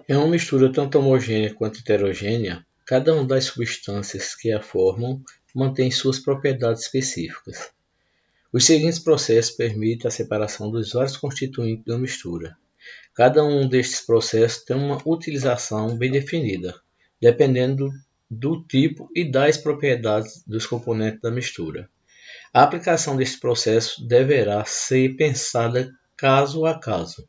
Em uma mistura tanto homogênea quanto heterogênea, cada uma das substâncias que a formam mantém suas propriedades específicas. Os seguintes processos permitem a separação dos vários constituintes da mistura. Cada um destes processos tem uma utilização bem definida, dependendo do tipo e das propriedades dos componentes da mistura. A aplicação deste processo deverá ser pensada caso a caso.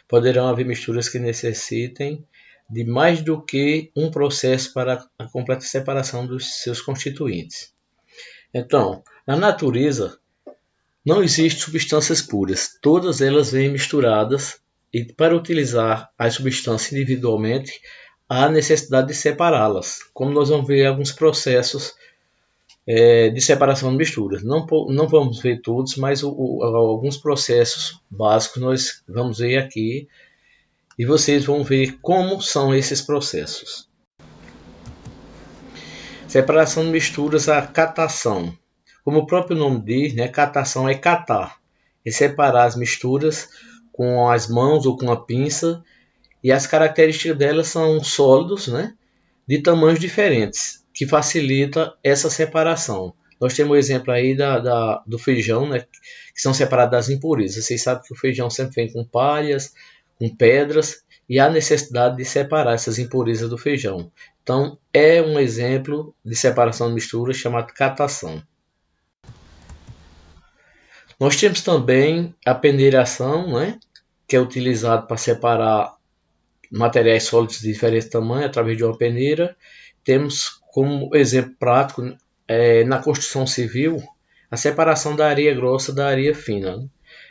Poderão haver misturas que necessitem de mais do que um processo para a completa separação dos seus constituintes. Então, na natureza, não existem substâncias puras, todas elas vêm misturadas e para utilizar as substâncias individualmente, há necessidade de separá-las, como nós vamos ver alguns processos de separação de misturas. Não vamos ver todos, mas alguns processos básicos nós vamos ver aqui e vocês vão ver como são esses processos. Separação de misturas, a catação. Como o próprio nome diz, né, catação é catar, é separar as misturas com as mãos ou com a pinça, e as características delas são sólidos, né, de tamanhos diferentes, que facilita essa separação. Nós temos o exemplo aí do feijão, né, que são separados das impurezas. Vocês sabem que o feijão sempre vem com palhas, com pedras, e há necessidade de separar essas impurezas do feijão. Então, é um exemplo de separação de misturas chamado catação. Nós temos também a peneiração, né, que é utilizado para separar materiais sólidos de diferentes tamanhos através de uma peneira. Temos como exemplo prático, na construção civil, a separação da areia grossa da areia fina, né?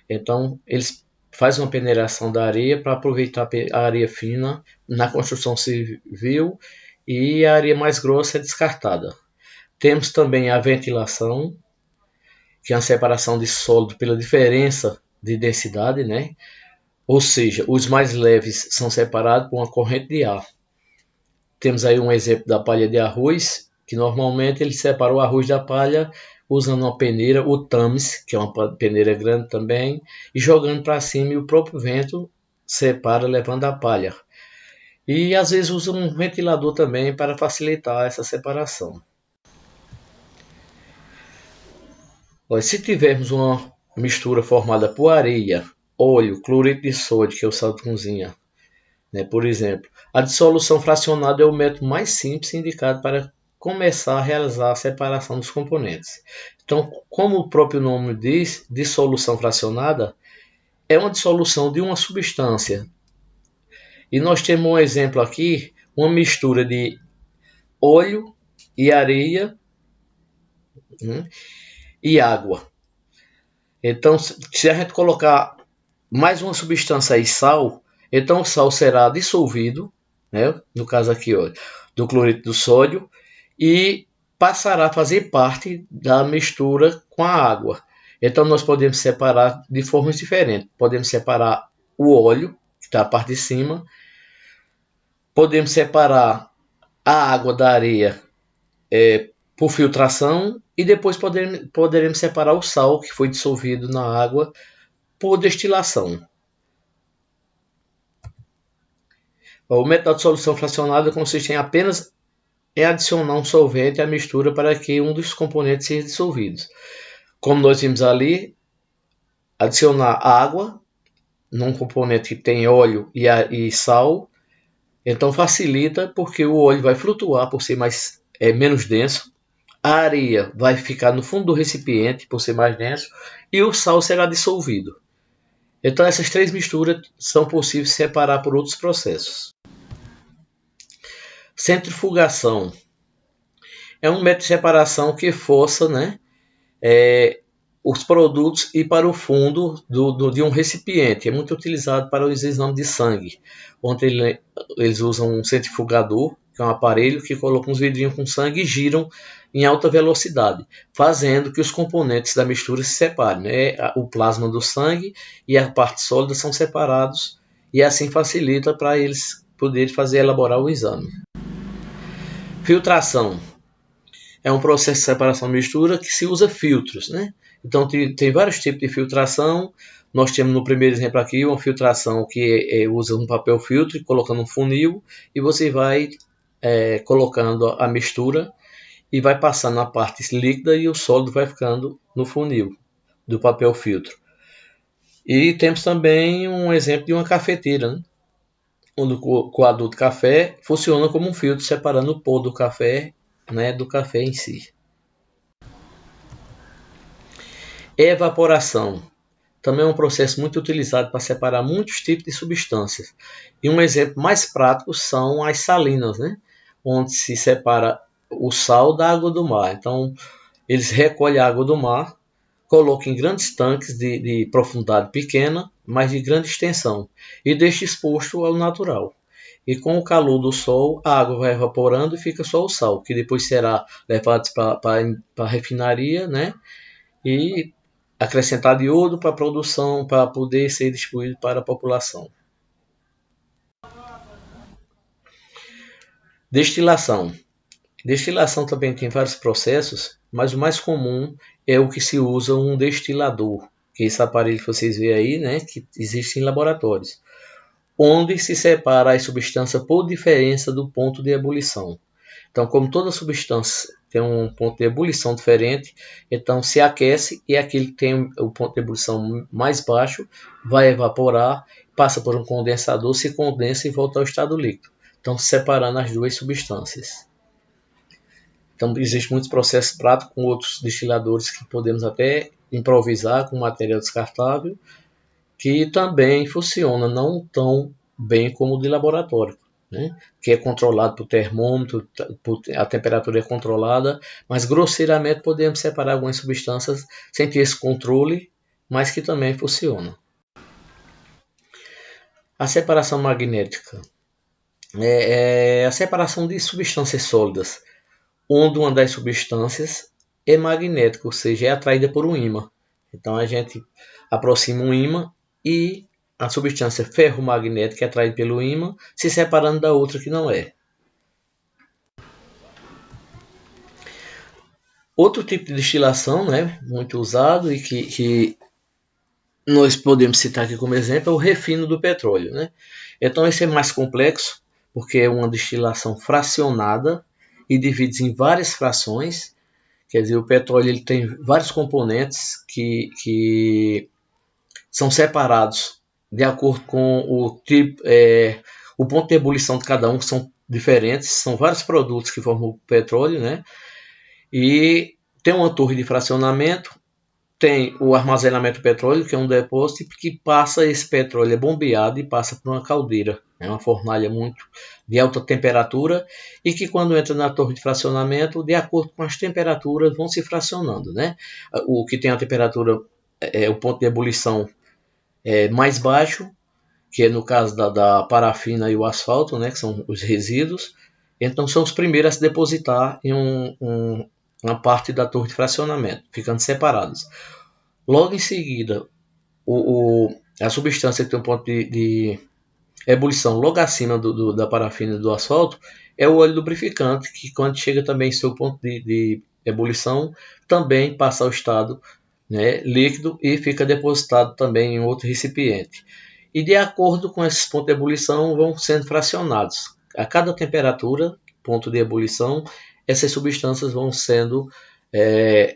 Então, eles fazem uma peneiração da areia para aproveitar a areia fina na construção civil e a areia mais grossa é descartada. Temos também a ventilação, que é a separação de sólido pela diferença de densidade, né? Ou seja, os mais leves são separados por uma corrente de ar. Temos aí um exemplo da palha de arroz, que normalmente ele separa o arroz da palha usando uma peneira, o tames, que é uma peneira grande também, e jogando para cima e o próprio vento separa levando a palha. E às vezes usa um ventilador também para facilitar essa separação. Se tivermos uma mistura formada por areia, óleo, cloreto de sódio, que é o sal de cozinha, né, por exemplo, a dissolução fracionada é o método mais simples indicado para começar a realizar a separação dos componentes. Então, como o próprio nome diz, dissolução fracionada é uma dissolução de uma substância. E nós temos um exemplo aqui, uma mistura de óleo e areia, e água. Então, se a gente colocar mais uma substância aí, sal, então o sal será dissolvido, né, no caso aqui, ó, do cloreto do sódio, e passará a fazer parte da mistura com a água. Então nós podemos separar de formas diferentes. Podemos separar o óleo, que está a parte de cima, podemos separar a água da areia por filtração, e depois poderemos separar o sal que foi dissolvido na água por destilação. O método de solução fracionada consiste em apenas adicionar um solvente à mistura para que um dos componentes seja dissolvido. Como nós vimos ali, adicionar água num componente que tem óleo e sal, então facilita porque o óleo vai flutuar por ser menos denso, a areia vai ficar no fundo do recipiente por ser mais denso e o sal será dissolvido. Então essas três misturas são possíveis separar por outros processos. Centrifugação é um método de separação que força, né, os produtos ir para o fundo de um recipiente. É muito utilizado para os exames de sangue, onde eles usam um centrifugador, que é um aparelho que coloca uns vidrinhos com sangue e giram em alta velocidade, fazendo que os componentes da mistura se separem, né? O plasma do sangue e a parte sólida são separados e assim facilita para eles poderem elaborar o exame. Filtração é um processo de separação e mistura que se usa filtros, né? Então tem vários tipos de filtração. Nós temos no primeiro exemplo aqui uma filtração que usa um papel filtro e colocando um funil, e você vai colocando a mistura e vai passando na parte líquida e o sólido vai ficando no funil do papel filtro. E temos também um exemplo de uma cafeteira, né? Onde o coador de café funciona como um filtro, separando o pó do café, né, do café em si. Evaporação também é um processo muito utilizado para separar muitos tipos de substâncias. E um exemplo mais prático são as salinas, né? Onde se separa o sal da água do mar. Então, eles recolhem a água do mar, colocam em grandes tanques de profundidade pequena, mas de grande extensão, e deixam exposto ao natural. E com o calor do sol, a água vai evaporando e fica só o sal, que depois será levado para a refinaria, né? E acrescentado iodo para a produção, para poder ser distribuído para a população. Destilação. Destilação também tem vários processos, mas o mais comum é o que se usa um destilador, que é esse aparelho que vocês veem aí, né, que existe em laboratórios, onde se separa a substância por diferença do ponto de ebulição. Então, como toda substância tem um ponto de ebulição diferente, então se aquece e aquele que tem o ponto de ebulição mais baixo vai evaporar, passa por um condensador, se condensa e volta ao estado líquido. Então, separando as duas substâncias. Então, existem muitos processos práticos com outros destiladores que podemos até improvisar com material descartável, que também funciona não tão bem como o de laboratório, né? Que é controlado por termômetro, a temperatura é controlada, mas grosseiramente podemos separar algumas substâncias sem ter esse controle, mas que também funciona. A separação magnética é a separação de substâncias sólidas, onde uma das substâncias é magnética, ou seja, é atraída por um ímã. Então a gente aproxima um ímã e a substância ferromagnética é atraída pelo ímã, se separando da outra que não é. Outro tipo de destilação, né, muito usado e que nós podemos citar aqui como exemplo é o refino do petróleo, né? Então esse é mais complexo porque é uma destilação fracionada e divide em várias frações. Quer dizer, o petróleo ele tem vários componentes que são separados de acordo com o tipo, o ponto de ebulição de cada um, que são diferentes. São vários produtos que formam o petróleo, né? E tem uma torre de fracionamento, tem o armazenamento do petróleo, que é um depósito que passa esse petróleo, é bombeado e passa por uma caldeira. É uma fornalha muito de alta temperatura e que quando entra na torre de fracionamento, de acordo com as temperaturas, vão se fracionando, né? O que tem a temperatura, o ponto de ebulição mais baixo, que é no caso da parafina e o asfalto, né? Que são os resíduos. Então são os primeiros a se depositar em uma parte da torre de fracionamento, ficando separados. Logo em seguida, a substância que tem um ponto de ebulição logo acima da parafina e do asfalto é o óleo lubrificante, que quando chega também em seu ponto de ebulição, também passa ao estado, né, líquido e fica depositado também em outro recipiente. E de acordo com esses pontos de ebulição vão sendo fracionados. A cada temperatura, ponto de ebulição, essas substâncias vão sendo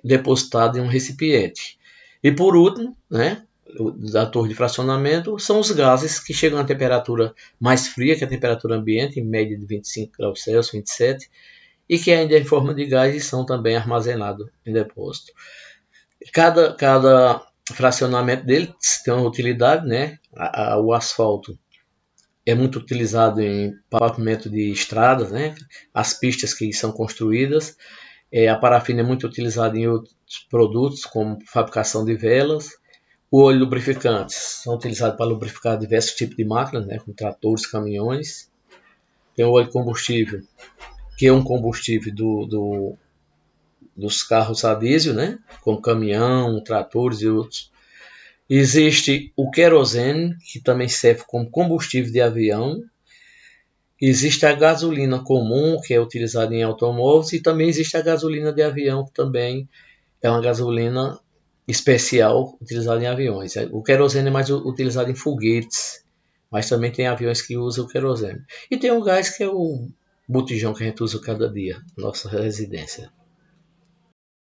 depositadas em um recipiente. E por último, né, da torre de fracionamento, são os gases que chegam a temperatura mais fria que a temperatura ambiente, em média de 25 graus Celsius, 27, e que ainda em forma de gás são também armazenados em depósito. Cada fracionamento dele tem uma utilidade, né? O asfalto é muito utilizado em pavimento de estradas, né? As pistas que são construídas. A parafina é muito utilizada em outros produtos, como fabricação de velas. O óleo lubrificante são utilizados para lubrificar diversos tipos de máquinas, né? Como tratores, caminhões. Tem o óleo combustível, que é um combustível dos carros a diesel, né? Como caminhão, tratores e outros. Existe o querosene, que também serve como combustível de avião. Existe a gasolina comum, que é utilizada em automóveis, e também existe a gasolina de avião, que também é uma gasolina especial utilizada em aviões. O querosene é mais utilizado em foguetes, mas também tem aviões que usam o querosene. E tem um gás que é o botijão que a gente usa cada dia na nossa residência.